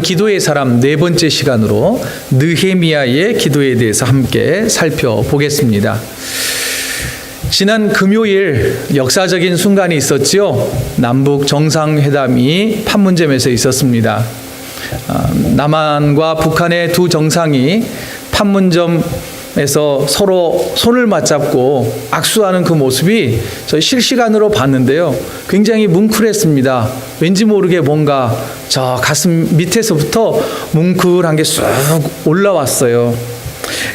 기도의 사람 네 번째 시간으로 느헤미야의 기도에 대해서 함께 살펴보겠습니다. 지난 금요일 역사적인 순간이 있었지요. 남북 정상회담이 판문점에서 있었습니다. 남한과 북한의 두 정상이 판문점에서 서로 손을 맞잡고 악수하는 그 모습이 저희 실시간으로 봤는데요. 굉장히 뭉클했습니다. 왠지 모르게 뭔가 저 가슴 밑에서부터 뭉클한 게 쑥 올라왔어요.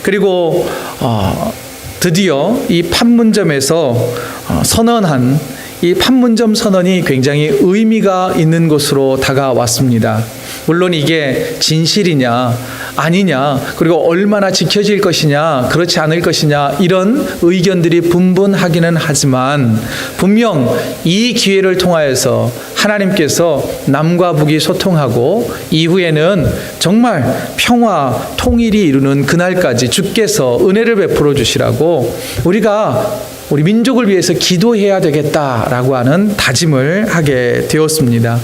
그리고 드디어 이 판문점에서 선언한 이 판문점 선언이 굉장히 의미가 있는 것으로 다가왔습니다. 물론 이게 진실이냐 아니냐, 그리고 얼마나 지켜질 것이냐 그렇지 않을 것이냐 이런 의견들이 분분하기는 하지만 분명 이 기회를 통하여서 하나님께서 남과 북이 소통하고 이후에는 정말 평화 통일이 이루는 그날까지 주께서 은혜를 베풀어 주시라고 우리 민족을 위해서 기도해야 되겠다라고 하는 다짐을 하게 되었습니다.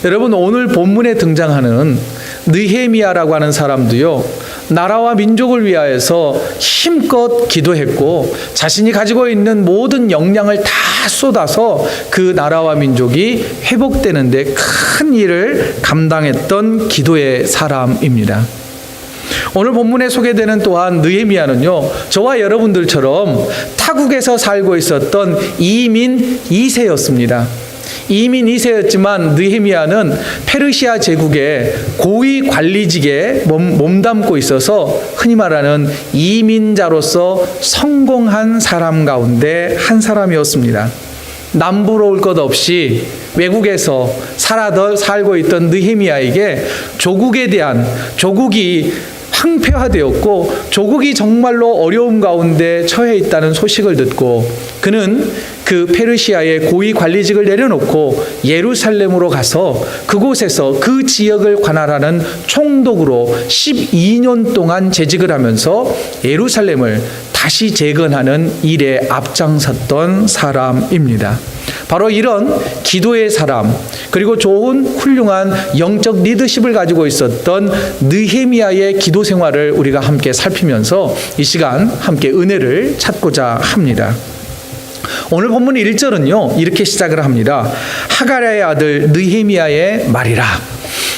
여러분, 오늘 본문에 등장하는 느헤미야라고 하는 사람도요, 나라와 민족을 위하여서 힘껏 기도했고 자신이 가지고 있는 모든 역량을 다 쏟아서 그 나라와 민족이 회복되는 데 큰 일을 감당했던 기도의 사람입니다. 오늘 본문에 소개되는 또한 느헤미야는요, 저와 여러분들처럼 타국에서 살고 있었던 이민 2세였습니다. 이민 2세였지만 느헤미야는 페르시아 제국의 고위 관리직에 몸담고 있어서 흔히 말하는 이민자로서 성공한 사람 가운데 한 사람이었습니다. 남부로 올 것 없이 외국에서 살고 있던 느헤미야에게 조국이 황폐화되었고 조국이 정말로 어려움 가운데 처해 있다는 소식을 듣고 그는 그 페르시아의 고위 관리직을 내려놓고 예루살렘으로 가서 그곳에서 그 지역을 관할하는 총독으로 12년 동안 재직을 하면서 예루살렘을 다시 재건하는 일에 앞장섰던 사람입니다. 바로 이런 기도의 사람, 그리고 좋은 훌륭한 영적 리더십을 가지고 있었던 느헤미야의 기도 생활을 우리가 함께 살피면서 이 시간 함께 은혜를 찾고자 합니다. 오늘 본문 1절은요 이렇게 시작을 합니다. 하가랴의 아들 느헤미야의 말이라.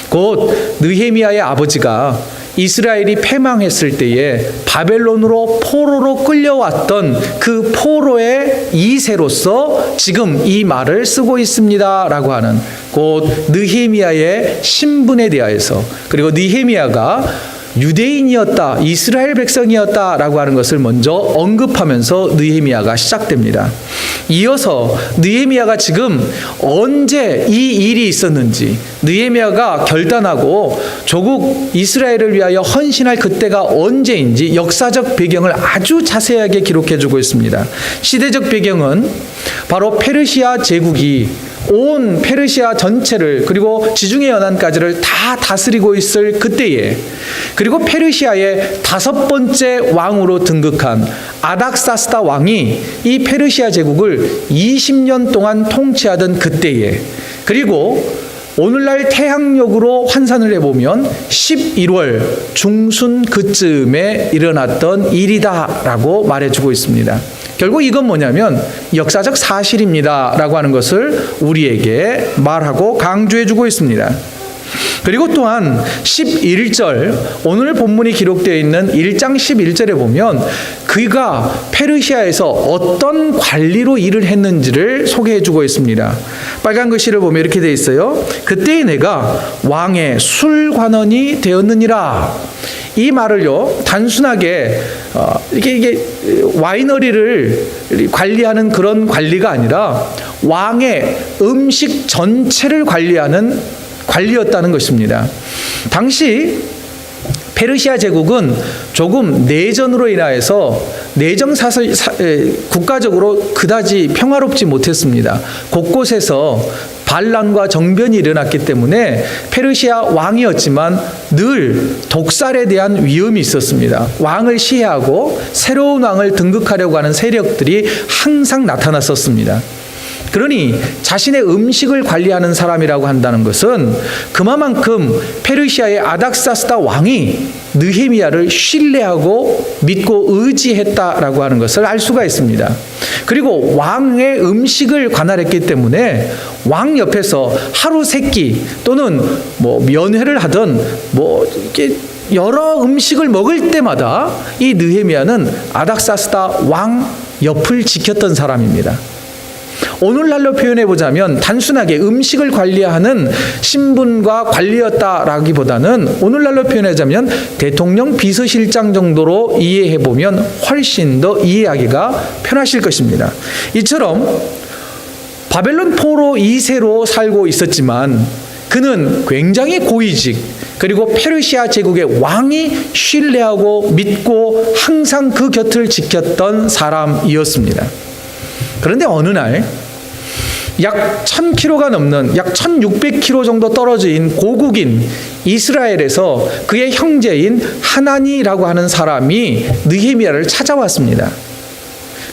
곧 느헤미야의 아버지가 이스라엘이 패망했을 때에 바벨론으로 포로로 끌려왔던 그 포로의 2세로서 지금 이 말을 쓰고 있습니다 라고 하는, 곧 느헤미야의 신분에 대하여서, 그리고 느헤미야가 유대인이었다, 이스라엘 백성이었다 라고 하는 것을 먼저 언급하면서 느헤미야가 시작됩니다. 이어서 느헤미야가 지금 언제 이 일이 있었는지, 느헤미야가 결단하고 조국 이스라엘을 위하여 헌신할 그때가 언제인지 역사적 배경을 아주 자세하게 기록해주고 있습니다. 시대적 배경은 바로 페르시아 제국이 온 페르시아 전체를, 그리고 지중해 연안까지를 다 다스리고 있을 그때에, 그리고 페르시아의 5번째 왕으로 등극한 아닥사스다 왕이 이 페르시아 제국을 20년 동안 통치하던 그때에, 그리고 오늘날 태양력으로 환산을 해보면 11월 중순 그쯤에 일어났던 일이다라고 말해주고 있습니다. 결국 이건 뭐냐면 역사적 사실입니다 라고 하는 것을 우리에게 말하고 강조해주고 있습니다. 그리고 또한 11절, 오늘 본문이 기록되어 있는 1장 11절에 보면 그가 페르시아에서 어떤 관리로 일을 했는지를 소개해주고 있습니다. 빨간 글씨를 보면 이렇게 되어 있어요. 그때 내가 왕의 술관원이 되었느니라. 이 말을요 단순하게 이게 와이너리를 관리하는 그런 관리가 아니라 왕의 음식 전체를 관리였다는 것입니다. 당시 페르시아 제국은 조금 내전으로 인하여서 국가적으로 그다지 평화롭지 못했습니다. 곳곳에서 반란과 정변이 일어났기 때문에 페르시아 왕이었지만 늘 독살에 대한 위험이 있었습니다. 왕을 시해하고 새로운 왕을 등극하려고 하는 세력들이 항상 나타났었습니다. 그러니 자신의 음식을 관리하는 사람이라고 한다는 것은 그만큼 페르시아의 아닥사스다 왕이 느헤미야를 신뢰하고 믿고 의지했다라고 하는 것을 알 수가 있습니다. 그리고 왕의 음식을 관할했기 때문에 왕 옆에서 하루 세 끼 또는 면회를 하든 이렇게 여러 음식을 먹을 때마다 이 느헤미야는 아닥사스다 왕 옆을 지켰던 사람입니다. 오늘날로 표현해 보자면 단순하게 음식을 관리하는 신분과 관리였다라기보다는 오늘날로 표현하자면 대통령 비서실장 정도로 이해해 보면 훨씬 더 이해하기가 편하실 것입니다. 이처럼 바벨론 포로 2세로 살고 있었지만 그는 굉장히 고위직 그리고 페르시아 제국의 왕이 신뢰하고 믿고 항상 그 곁을 지켰던 사람이었습니다. 그런데 어느 날 약 1000km가 넘는 약 1600km 정도 떨어진 고국인 이스라엘에서 그의 형제인 하나니라고 하는 사람이 느헤미야를 찾아왔습니다.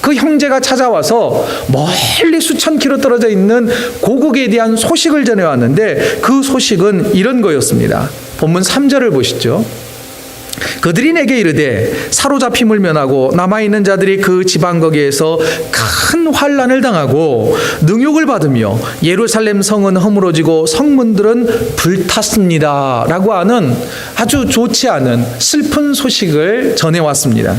그 형제가 찾아와서 멀리 수천 킬로 떨어져 있는 고국에 대한 소식을 전해왔는데 그 소식은 이런 거였습니다. 본문 3절을 보시죠. 그들이 내게 이르되 사로잡힘을 면하고 남아있는 자들이 그 지방 거기에서 큰 환난을 당하고 능욕을 받으며 예루살렘 성은 허물어지고 성문들은 불탔습니다 라고 하는 아주 좋지 않은 슬픈 소식을 전해왔습니다.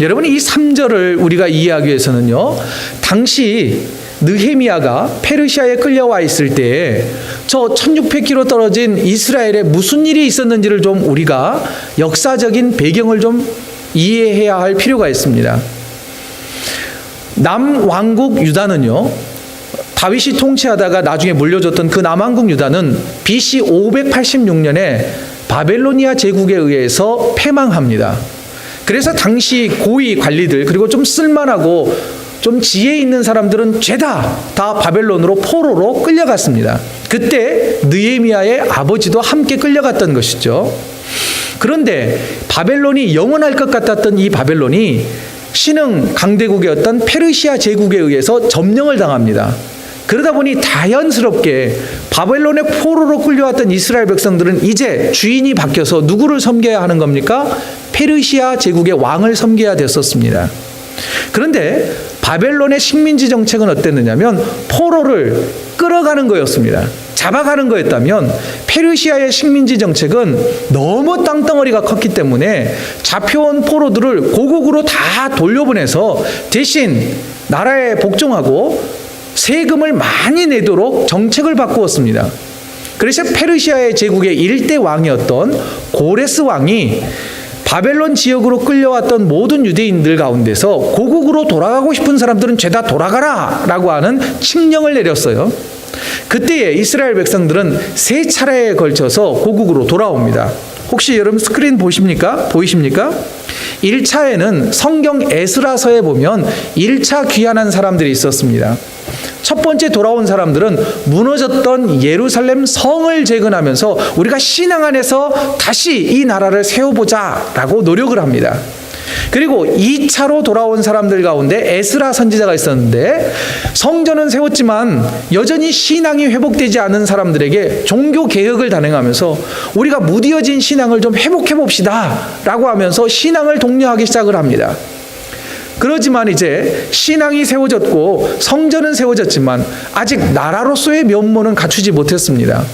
여러분, 이 3절을 우리가 이해하기 위해서는요, 당시 느헤미야가 페르시아에 끌려와 있을 때 저 1600km 떨어진 이스라엘에 무슨 일이 있었는지를 좀 우리가 역사적인 배경을 좀 이해해야 할 필요가 있습니다. 남왕국 유다는요, 다윗이 통치하다가 나중에 물려줬던 그 남왕국 유다는 BC 586년에 바벨로니아 제국에 의해서 패망합니다. 그래서 당시 고위 관리들 그리고 좀 쓸만하고 좀 지혜 있는 사람들은 죄다 다 바벨론으로 포로로 끌려갔습니다. 그때 느헤미야의 아버지도 함께 끌려갔던 것이죠. 그런데 바벨론이 영원할 것 같았던 이 바벨론이 신흥 강대국이었던 페르시아 제국에 의해서 점령을 당합니다. 그러다 보니 자연스럽게 바벨론의 포로로 끌려왔던 이스라엘 백성들은 이제 주인이 바뀌어서 누구를 섬겨야 하는 겁니까? 페르시아 제국의 왕을 섬겨야 됐었습니다. 그런데 바벨론의 식민지 정책은 어땠느냐면 포로를 끌어가는 거였습니다. 잡아가는 거였다면 페르시아의 식민지 정책은 너무 땅덩어리가 컸기 때문에 잡혀온 포로들을 고국으로 다 돌려보내서 대신 나라에 복종하고 세금을 많이 내도록 정책을 바꾸었습니다. 그래서 페르시아의 제국의 일대 왕이었던 고레스 왕이 바벨론 지역으로 끌려왔던 모든 유대인들 가운데서 고국으로 돌아가고 싶은 사람들은 죄다 돌아가라 라고 하는 칙령을 내렸어요. 그때에 이스라엘 백성들은 3차례에 걸쳐서 고국으로 돌아옵니다. 혹시 여러분 스크린 보십니까? 보이십니까? 1차에는 성경 에스라서에 보면 1차 귀환한 사람들이 있었습니다. 첫 번째 돌아온 사람들은 무너졌던 예루살렘 성을 재건하면서 우리가 신앙 안에서 다시 이 나라를 세워보자 라고 노력을 합니다. 그리고 2차로 돌아온 사람들 가운데 에스라 선지자가 있었는데 성전은 세웠지만 여전히 신앙이 회복되지 않은 사람들에게 종교 개혁을 단행하면서 우리가 무뎌진 신앙을 좀 회복해 봅시다 라고 하면서 신앙을 독려하기 시작을 합니다. 그러지만 이제 신앙이 세워졌고 성전은 세워졌지만 아직 나라로서의 면모는 갖추지 못했습니다.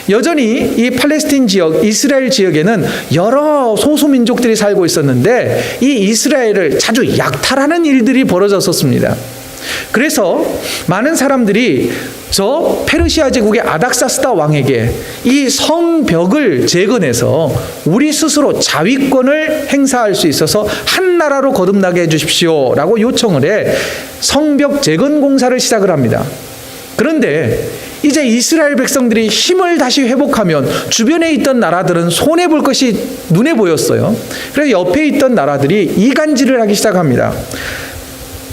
여전히 이 팔레스틴 지역, 이스라엘 지역에는 여러 소수민족들이 살고 있었는데 이 이스라엘을 자주 약탈하는 일들이 벌어졌었습니다. 그래서 많은 사람들이 저 페르시아 제국의 아닥사스다 왕에게 이 성벽을 재건해서 우리 스스로 자위권을 행사할 수 있어서 한 나라로 거듭나게 해주십시오 라고 요청을 해 성벽 재건 공사를 시작을 합니다. 그런데 이제 이스라엘 백성들이 힘을 다시 회복하면 주변에 있던 나라들은 손해볼 것이 눈에 보였어요. 그래서 옆에 있던 나라들이 이간질을 하기 시작합니다.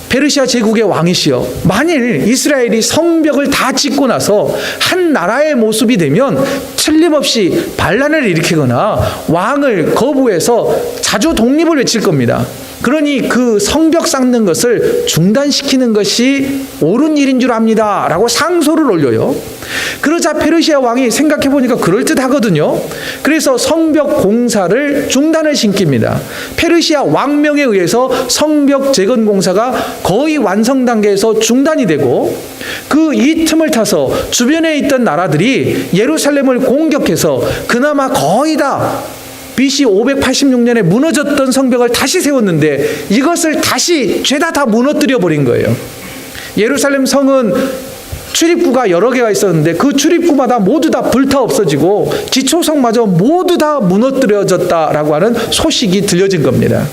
페르시아 제국의 왕이시여, 만일 이스라엘이 성벽을 다 짓고 나서 한 나라의 모습이 되면 틀림없이 반란을 일으키거나 왕을 거부해서 자주 독립을 외칠 겁니다. 그러니 그 성벽 쌓는 것을 중단시키는 것이 옳은 일인 줄 압니다 라고 상소를 올려요. 그러자 페르시아 왕이 생각해 보니까 그럴듯하거든요. 그래서 성벽 공사를 중단을 시킵니다. 페르시아 왕명에 의해서 성벽 재건 공사가 거의 완성 단계에서 중단이 되고, 그 이 틈을 타서 주변에 있던 나라들이 예루살렘을 공격해서 그나마 거의 다 BC 586년에 무너졌던 성벽을 다시 세웠는데, 이것을 다시 죄다 다 무너뜨려 버린 거예요. 예루살렘 성은 출입구가 여러 개가 있었는데 그 출입구마다 모두 다 불타 없어지고 기초성마저 모두 다 무너뜨려졌다라고 하는 소식이 들려진 겁니다.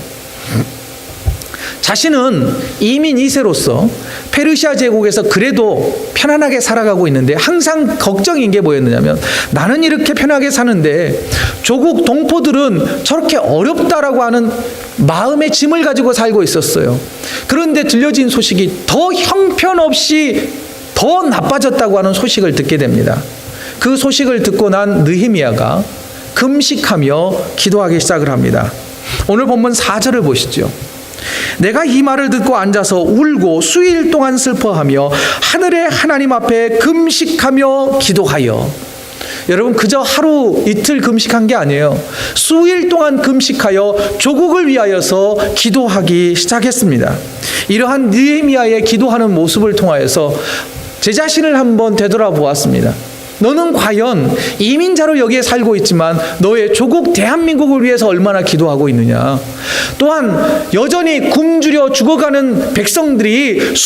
자신은 이민 2세로서 페르시아 제국에서 그래도 편안하게 살아가고 있는데 항상 걱정인 게 뭐였느냐면, 나는 이렇게 편하게 사는데 조국 동포들은 저렇게 어렵다라고 하는 마음의 짐을 가지고 살고 있었어요. 그런데 들려진 소식이 더 형편없이 더 나빠졌다고 하는 소식을 듣게 됩니다. 그 소식을 듣고 난 느헤미야가 금식하며 기도하기 시작을 합니다. 오늘 본문 4절을 보시죠. 내가 이 말을 듣고 앉아서 울고 수일 동안 슬퍼하며 하늘의 하나님 앞에 금식하며 기도하여. 여러분, 그저 하루 이틀 금식한 게 아니에요. 수일 동안 금식하여 조국을 위하여서 기도하기 시작했습니다. 이러한 느헤미야의 기도하는 모습을 통하여서 제 자신을 한번 되돌아보았습니다. 너는 과연 이민자로 여기에 살고 있지만 너의 조국 대한민국을 위해서 얼마나 기도하고 있느냐. 또한 여전히 굶주려 죽어가는 백성들이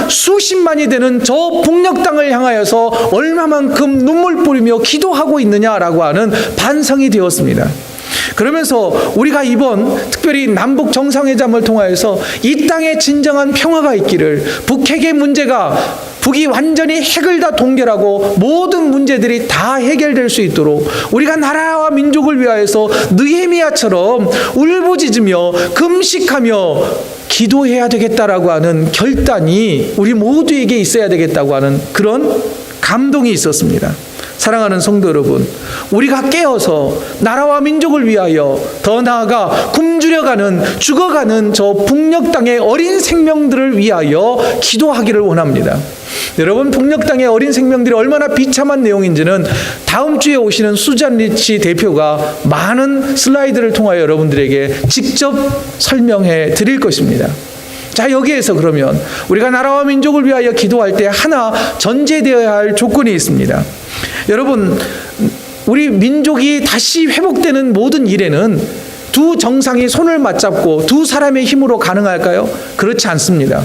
수십만이 되는 저 북녘 땅을 향하여서 얼마만큼 눈물 뿌리며 기도하고 있느냐라고 하는 반성이 되었습니다. 그러면서 우리가 이번 특별히 남북 정상회담을 통하여서 이 땅에 진정한 평화가 있기를, 북핵의 문제가 북이 완전히 핵을 다 동결하고 모든 문제들이 다 해결될 수 있도록 우리가 나라와 민족을 위하여서 느헤미야처럼 울부짖으며 금식하며 기도해야 되겠다라고 하는 결단이 우리 모두에게 있어야 되겠다고 하는 그런 감동이 있었습니다. 사랑하는 성도 여러분, 우리가 깨어서 나라와 민족을 위하여, 더 나아가 굶주려가는 죽어가는 저 북녘 땅의 어린 생명들을 위하여 기도하기를 원합니다. 여러분, 북녘 땅의 어린 생명들이 얼마나 비참한 내용인지는 다음 주에 오시는 수잔 리치 대표가 많은 슬라이드를 통하여 여러분들에게 직접 설명해 드릴 것입니다. 자, 여기에서 그러면 우리가 나라와 민족을 위하여 기도할 때 하나 전제되어야 할 조건이 있습니다. 여러분, 우리 민족이 다시 회복되는 모든 일에는 두 정상이 손을 맞잡고 두 사람의 힘으로 가능할까요? 그렇지 않습니다.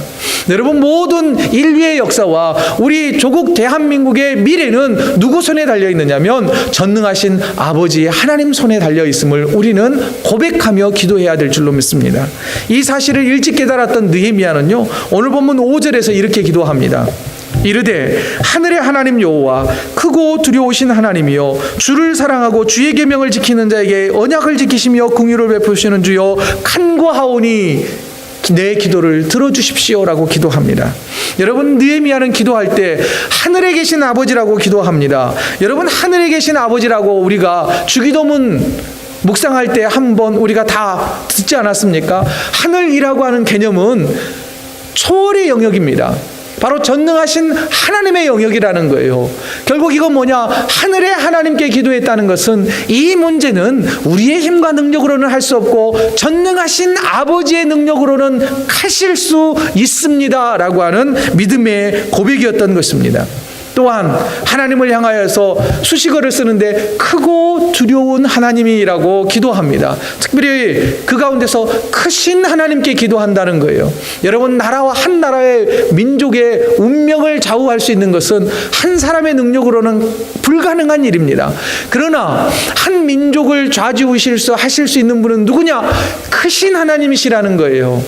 여러분, 모든 인류의 역사와 우리 조국 대한민국의 미래는 누구 손에 달려 있느냐면 전능하신 아버지 하나님 손에 달려 있음을 우리는 고백하며 기도해야 될 줄로 믿습니다. 이 사실을 일찍 깨달았던 느헤미야는요, 오늘 본문 5절에서 이렇게 기도합니다. 이르되 하늘의 하나님 여호와 크고 두려우신 하나님이여, 주를 사랑하고 주의 계명을 지키는 자에게 언약을 지키시며 긍휼을 베푸시는 주여, 간구하오니 내 기도를 들어주십시오라고 기도합니다. 여러분, 느헤미야는 기도할 때 하늘에 계신 아버지라고 기도합니다. 여러분, 하늘에 계신 아버지라고 우리가 주기도문 묵상할 때 한번 우리가 다 듣지 않았습니까? 하늘이라고 하는 개념은 초월의 영역입니다. 바로 전능하신 하나님의 영역이라는 거예요. 결국 이건 뭐냐? 하늘의 하나님께 기도했다는 것은 이 문제는 우리의 힘과 능력으로는 할 수 없고 전능하신 아버지의 능력으로는 하실 수 있습니다 라고 하는 믿음의 고백이었던 것입니다. 또한 하나님을 향하여서 수식어를 쓰는데 크고 두려운 하나님이라고 기도합니다. 특별히 그 가운데서 크신 하나님께 기도한다는 거예요. 여러분, 나라와 한 나라의 민족의 운명을 좌우할 수 있는 것은 한 사람의 능력으로는 불가능한 일입니다. 그러나 한 민족을 하실 수 있는 분은 누구냐? 크신 하나님이시라는 거예요.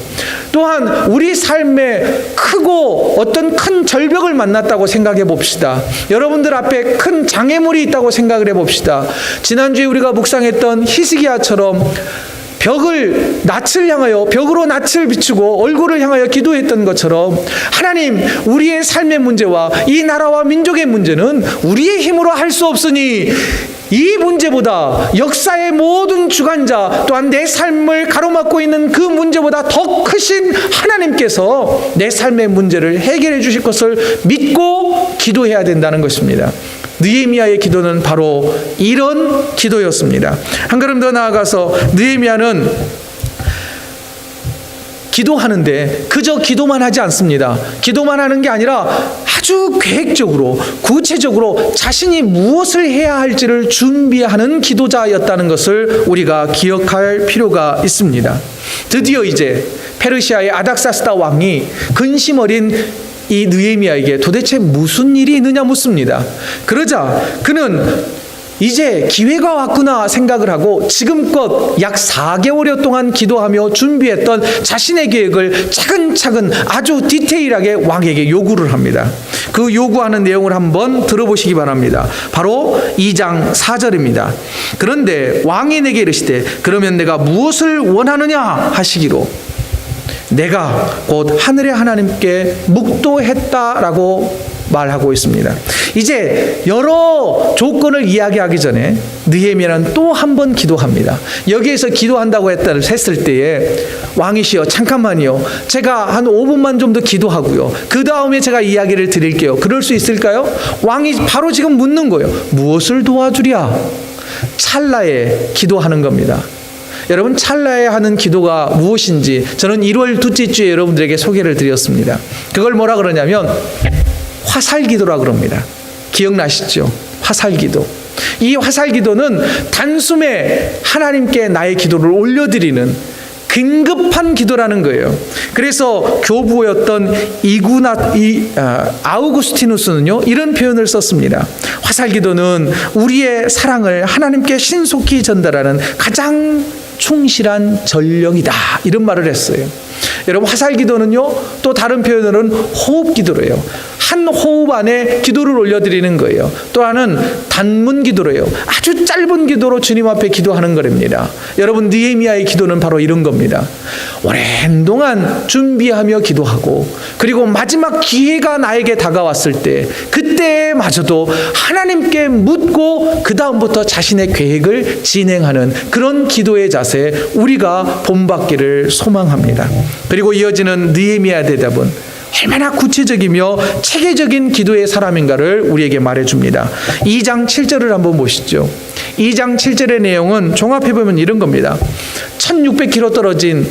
또한 우리 삶에 크고 어떤 큰 절벽을 만났다고 생각해 봅시다. 여러분들 앞에 큰 장애물이 있다고 생각을 해봅시다. 지난주에 우리가 묵상했던 히스기야처럼 벽을 낯을 향하여 벽으로 낯을 비추고 얼굴을 향하여 기도했던 것처럼 하나님, 우리의 삶의 문제와 이 나라와 민족의 문제는 우리의 힘으로 할 수 없으니 이 문제보다 역사의 모든 주관자 또한 내 삶을 가로막고 있는 그 문제보다 더 크신 하나님께서 내 삶의 문제를 해결해 주실 것을 믿고 기도해야 된다는 것입니다. 느헤미야의 기도는 바로 이런 기도였습니다. 한 걸음 더 나아가서 느헤미야는 기도하는데 그저 기도만 하지 않습니다. 기도만 하는 게 아니라 아주 계획적으로 구체적으로 자신이 무엇을 해야 할지를 준비하는 기도자였다는 것을 우리가 기억할 필요가 있습니다. 드디어 이제 페르시아의 아닥사스다 왕이 근심 어린 이 느헤미야에게 도대체 무슨 일이 있느냐 묻습니다. 그러자 그는 이제 기회가 왔구나 생각을 하고 지금껏 약 4개월여 동안 기도하며 준비했던 자신의 계획을 차근차근 아주 디테일하게 왕에게 요구를 합니다. 그 요구하는 내용을 한번 들어보시기 바랍니다. 바로 2장 4절입니다. 그런데 왕이 내게 이르시되 그러면 내가 무엇을 원하느냐 하시기로 내가 곧 하늘의 하나님께 묵도했다라고 말하고 있습니다. 이제 여러 조건을 이야기하기 전에 느헤미야는 또 한 번 기도합니다. 여기에서 기도한다고 했을 때에 왕이시여 잠깐만요. 제가 한 5분만 좀 더 기도하고요. 그 다음에 제가 이야기를 드릴게요. 그럴 수 있을까요? 왕이 바로 지금 묻는 거예요. 무엇을 도와주랴? 찰나에 기도하는 겁니다. 여러분, 찰나에 하는 기도가 무엇인지 저는 1월 둘째 주에 여러분들에게 소개를 드렸습니다. 그걸 뭐라 그러냐면 화살기도라 그럽니다. 기억나시죠? 화살기도. 이 화살기도는 단숨에 하나님께 나의 기도를 올려드리는 긴급한 기도라는 거예요. 그래서 교부였던 아우구스티누스는요 이런 표현을 썼습니다. 화살기도는 우리의 사랑을 하나님께 신속히 전달하는 가장 충실한 전령이다, 이런 말을 했어요. 여러분, 화살기도는요 또 다른 표현으로는 호흡기도래요. 한 호흡 안에 기도를 올려드리는 거예요. 또 하나는 단문기도래요. 아주 짧은 기도로 주님 앞에 기도하는 거랍니다. 여러분, 느헤미야의 기도는 바로 이런 겁니다. 오랜 동안 준비하며 기도하고 그리고 마지막 기회가 나에게 다가왔을 때 그때마저도 하나님께 묻고 그 다음부터 자신의 계획을 진행하는 그런 기도의 자세, 우리가 본받기를 소망합니다. 그리고 이어지는 느헤미야 대답은 얼마나 구체적이며 체계적인 기도의 사람인가를 우리에게 말해줍니다. 2장 7절을 한번 보시죠. 2장 7절의 내용은 종합해보면 이런 겁니다. 1600km 떨어진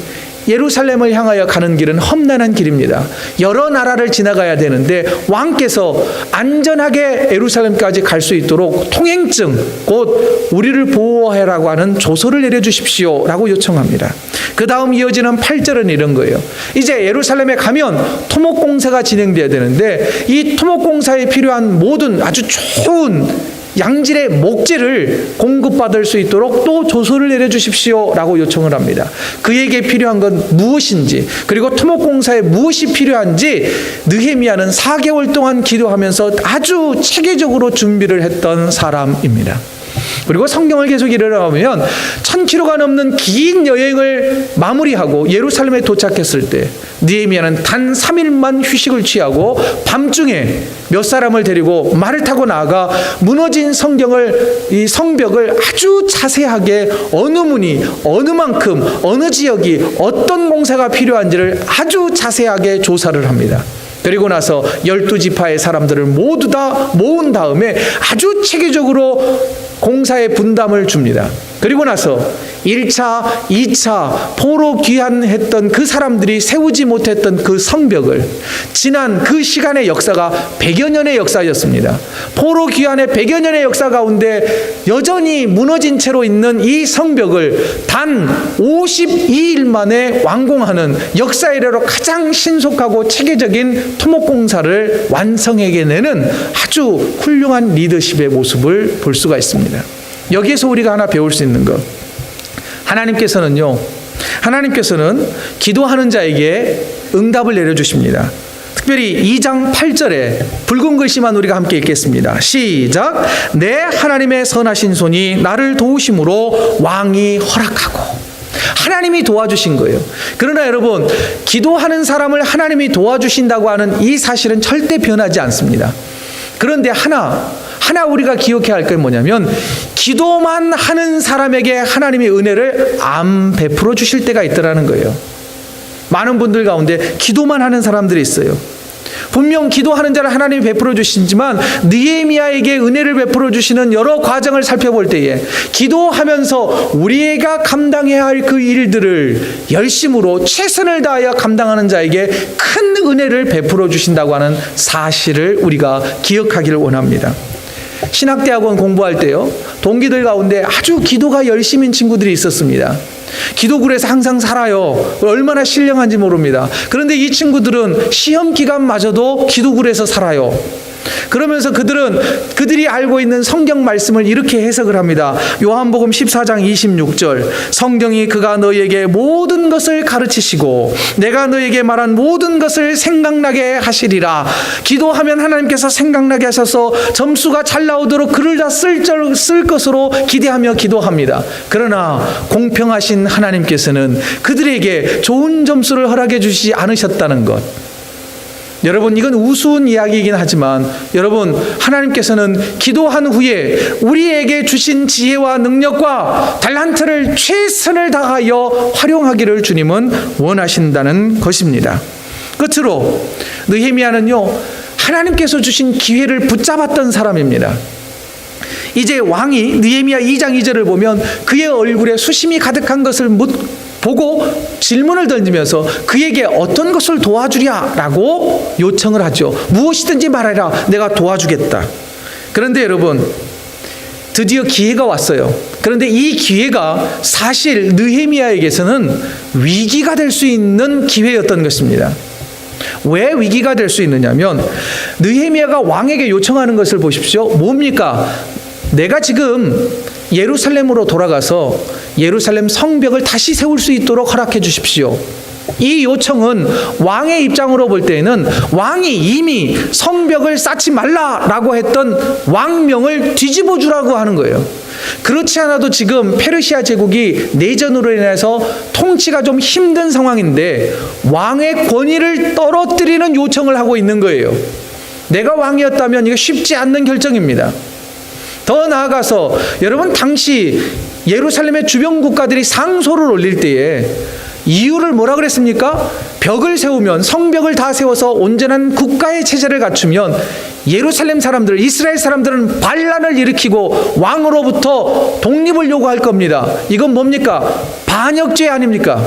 예루살렘을 향하여 가는 길은 험난한 길입니다. 여러 나라를 지나가야 되는데 왕께서 안전하게 예루살렘까지 갈 수 있도록 통행증, 곧 우리를 보호해라고 하는 조서를 내려주십시오 라고 요청합니다. 그 다음 이어지는 8절은 이런 거예요. 이제 예루살렘에 가면 토목공사가 진행돼야 되는데 이 토목공사에 필요한 모든 아주 좋은 양질의 목재를 공급받을 수 있도록 또 조서를 내려주십시오 라고 요청을 합니다. 그에게 필요한 건 무엇인지, 그리고 토목공사에 무엇이 필요한지 느헤미야는 4개월 동안 기도하면서 아주 체계적으로 준비를 했던 사람입니다. 그리고 성경을 계속 읽어보면 1000km가 넘는 긴 여행을 마무리하고 예루살렘에 도착했을 때 느헤미야는 단 3일만 휴식을 취하고 밤중에 몇 사람을 데리고 말을 타고 나아가 무너진 이 성벽을 아주 자세하게 어느 문이 어느 만큼 어느 지역이 어떤 공사가 필요한지를 아주 자세하게 조사를 합니다. 그리고 나서 12지파의 사람들을 모두 다 모은 다음에 아주 체계적으로 공사의 분담을 줍니다. 그리고 나서 1차, 2차 포로 귀환했던 그 사람들이 세우지 못했던 그 성벽을, 지난 그 시간의 역사가 100여 년의 역사였습니다. 포로 귀환의 100여 년의 역사 가운데 여전히 무너진 채로 있는 이 성벽을 단 52일 만에 완공하는 역사 이래로 가장 신속하고 체계적인 토목공사를 완성해내는 아주 훌륭한 리더십의 모습을 볼 수가 있습니다. 여기에서 우리가 하나 배울 수 있는 것, 하나님께서는 기도하는 자에게 응답을 내려주십니다. 특별히 2장 8절에 붉은 글씨만 우리가 함께 읽겠습니다. 시작. 내 하나님의 선하신 손이 나를 도우심으로 왕이 허락하고. 하나님이 도와주신 거예요. 그러나 여러분, 기도하는 사람을 하나님이 도와주신다고 하는 이 사실은 절대 변하지 않습니다. 그런데 하나 우리가 기억해야 할 게 뭐냐면, 기도만 하는 사람에게 하나님이 은혜를 안 베풀어 주실 때가 있더라는 거예요. 많은 분들 가운데 기도만 하는 사람들이 있어요. 분명 기도하는 자를 하나님이 베풀어 주시지만 느헤미야에게 은혜를 베풀어 주시는 여러 과정을 살펴볼 때에 기도하면서 우리가 감당해야 할 그 일들을 열심으로 최선을 다하여 감당하는 자에게 큰 은혜를 베풀어 주신다고 하는 사실을 우리가 기억하기를 원합니다. 신학대학원 공부할 때요, 동기들 가운데 아주 기도가 열심인 친구들이 있었습니다. 기도굴에서 항상 살아요. 얼마나 신령한지 모릅니다. 그런데 이 친구들은 시험 기간마저도 기도굴에서 살아요. 그러면서 그들이 알고 있는 성경 말씀을 이렇게 해석을 합니다. 요한복음 14장 26절, 성경이 그가 너희에게 모든 것을 가르치시고 내가 너희에게 말한 모든 것을 생각나게 하시리라. 기도하면 하나님께서 생각나게 하셔서 점수가 잘 나오도록 글을 다 쓸 것으로 기대하며 기도합니다. 그러나 공평하신 하나님께서는 그들에게 좋은 점수를 허락해 주시지 않으셨다는 것. 여러분, 이건 우스운 이야기이긴 하지만 여러분, 하나님께서는 기도한 후에 우리에게 주신 지혜와 능력과 달란트를 최선을 다하여 활용하기를 주님은 원하신다는 것입니다. 끝으로 느헤미야는요, 하나님께서 주신 기회를 붙잡았던 사람입니다. 이제 왕이 느헤미야 2장 2절을 보면 그의 얼굴에 수심이 가득한 것을 보고 질문을 던지면서 그에게 어떤 것을 도와주랴라고 요청을 하죠. 무엇이든지 말하라, 내가 도와주겠다. 그런데 여러분, 드디어 기회가 왔어요. 그런데 이 기회가 사실 느헤미야에게서는 위기가 될 수 있는 기회였던 것입니다. 왜 위기가 될 수 있느냐면, 느헤미야가 왕에게 요청하는 것을 보십시오. 뭡니까? 내가 지금 예루살렘으로 돌아가서 예루살렘 성벽을 다시 세울 수 있도록 허락해 주십시오. 이 요청은 왕의 입장으로 볼 때에는 왕이 이미 성벽을 쌓지 말라라고 했던 왕명을 뒤집어 주라고 하는 거예요. 그렇지 않아도 지금 페르시아 제국이 내전으로 인해서 통치가 좀 힘든 상황인데 왕의 권위를 떨어뜨리는 요청을 하고 있는 거예요. 내가 왕이었다면 이거 쉽지 않는 결정입니다. 더 나아가서 여러분, 당시 예루살렘의 주변 국가들이 상소를 올릴 때에 이유를 뭐라 그랬습니까? 벽을 세우면, 성벽을 다 세워서 온전한 국가의 체제를 갖추면 예루살렘 사람들, 이스라엘 사람들은 반란을 일으키고 왕으로부터 독립을 요구할 겁니다. 이건 뭡니까? 반역죄 아닙니까?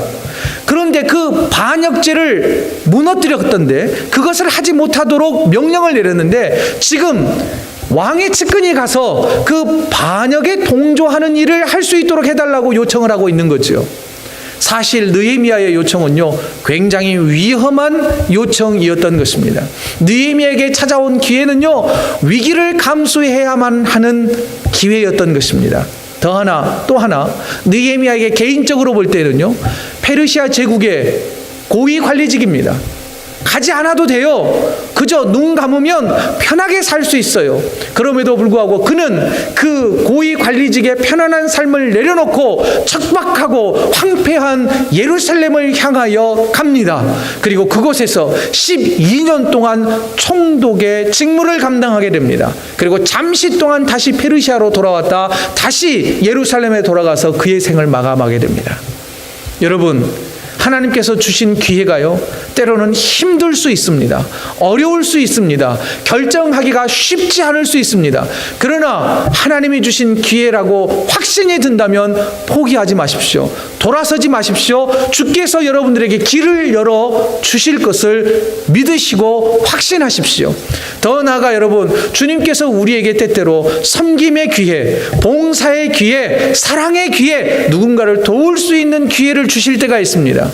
그런데 그 반역죄를 무너뜨렸던데, 그것을 하지 못하도록 명령을 내렸는데, 지금 왕의 측근이 가서 그 반역에 동조하는 일을 할 수 있도록 해달라고 요청을 하고 있는 거죠. 사실 느헤미야의 요청은요, 굉장히 위험한 요청이었던 것입니다. 느헤미야에게 찾아온 기회는요, 위기를 감수해야만 하는 기회였던 것입니다. 또 하나 느헤미야에게 개인적으로 볼 때는요, 페르시아 제국의 고위 관리직입니다. 가지 않아도 돼요. 그저 눈 감으면 편하게 살 수 있어요. 그럼에도 불구하고 그는 그 고위 관리직의 편안한 삶을 내려놓고 척박하고 황폐한 예루살렘을 향하여 갑니다. 그리고 그곳에서 12년 동안 총독의 직무를 감당하게 됩니다. 그리고 잠시 동안 다시 페르시아로 돌아왔다 다시 예루살렘에 돌아가서 그의 생을 마감하게 됩니다. 여러분, 하나님께서 주신 기회가요, 때로는 힘들 수 있습니다. 어려울 수 있습니다. 결정하기가 쉽지 않을 수 있습니다. 그러나 하나님이 주신 기회라고 확신이 든다면 포기하지 마십시오. 돌아서지 마십시오. 주께서 여러분들에게 길을 열어 주실 것을 믿으시고 확신하십시오. 더 나아가 여러분, 주님께서 우리에게 때때로 섬김의 기회, 봉사의 기회, 사랑의 기회, 누군가를 도울 수 있는 기회를 주실 때가 있습니다.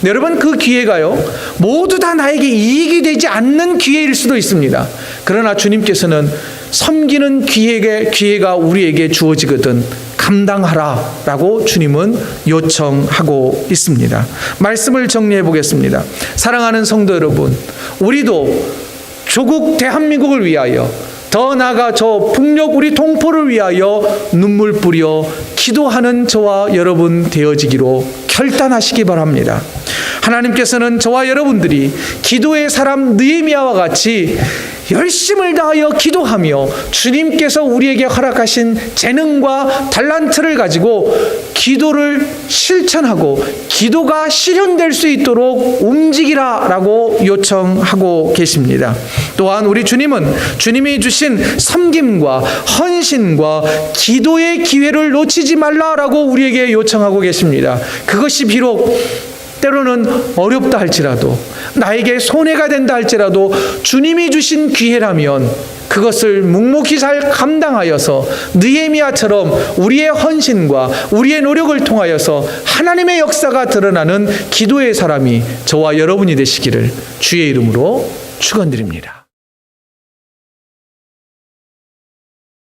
여러분, 그 기회가요, 모두 다 나에게 이익이 되지 않는 기회일 수도 있습니다. 그러나 주님께서는 섬기는 기회가 우리에게 주어지거든 감당하라라고 주님은 요청하고 있습니다. 말씀을 정리해 보겠습니다. 사랑하는 성도 여러분, 우리도 조국 대한민국을 위하여, 더 나아가 저 북녘 우리 동포를 위하여 눈물 뿌려 기도하는 저와 여러분 되어지기로 결단하시기 바랍니다. 하나님께서는 저와 여러분들이 기도의 사람 느헤미야와 같이 열심을 다하여 기도하며 주님께서 우리에게 허락하신 재능과 달란트를 가지고 기도를 실천하고 기도가 실현될 수 있도록 움직이라라고 요청하고 계십니다. 또한 우리 주님은 주님이 주신 섬김과 헌신과 기도의 기회를 놓치지 말라라고 우리에게 요청하고 계십니다. 그것이 비록 때로는 어렵다 할지라도 나에게 손해가 된다 할지라도 주님이 주신 기회라면 그것을 묵묵히 잘 감당하여서 느헤미야처럼 우리의 헌신과 우리의 노력을 통하여서 하나님의 역사가 드러나는 기도의 사람이 저와 여러분이 되시기를 주의 이름으로 축원드립니다.